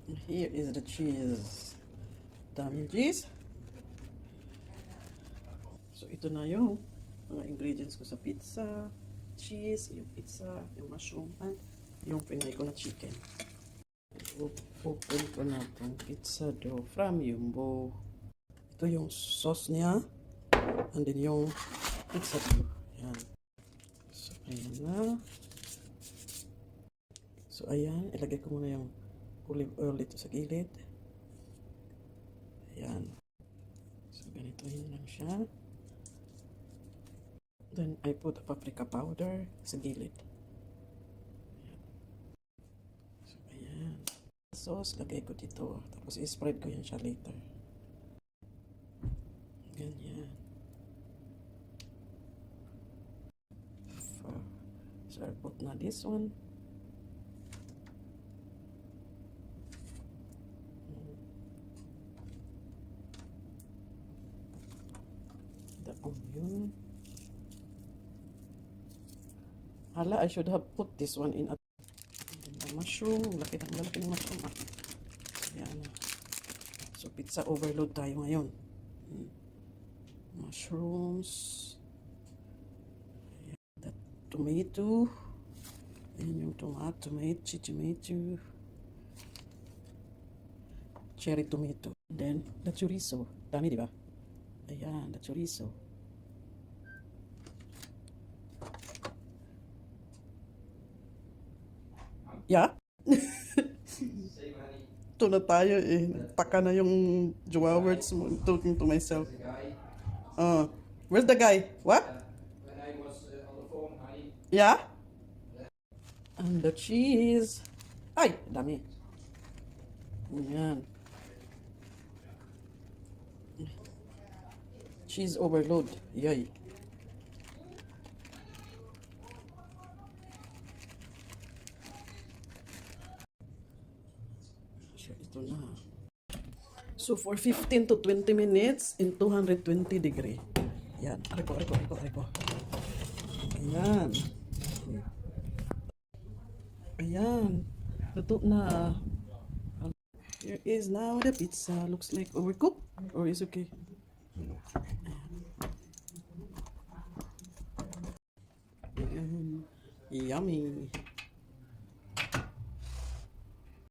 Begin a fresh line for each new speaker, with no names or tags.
Here is the cheese. Daming cheese. So, ito na yung mga ingredients ko sa pizza. Cheese, yung pizza, yung mushroom, and yung pinay ko na chicken. Open ko na itong pizza dough from Jumbo. Ito yung sauce niya. And then yung pizza dough. Ayan. So, ayan na. So, ayan. Ilagay ko muna yung olive oil dito sa gilid. Ayan. So, ganito yun lang siya. Then, I put a paprika powder sa gilid. Ayan. So, ayan. Sauce, lagay ko dito. Tapos, i-spread ko yan siya later. Ganyan. So, I put na this one. The onion. Hala, I should have put this one in. The mushroom. Laki ng mushroom. Ayan. So, pizza overload tayo ngayon. Mushrooms. Ayan. The tomato. Ayan yung tomato. Cherry tomato. And then, the chorizo. Dami, di ba? Ayan, the chorizo. Yeah? Ito na tayo eh. Taka na yung jowa words mo. Talking to myself. Where's the guy? What?
When I was on the phone, honey.
Yeah? And the cheese. Ay, dami. Ayan. Cheese overload. Yay. So, ito na. So, for 15 to 20 minutes in 220 degree. Yan. Ariko. Ayan. Ayan. Luto na. Here is now the pizza. Looks like overcooked. Or is okay? Ayan. Yummy.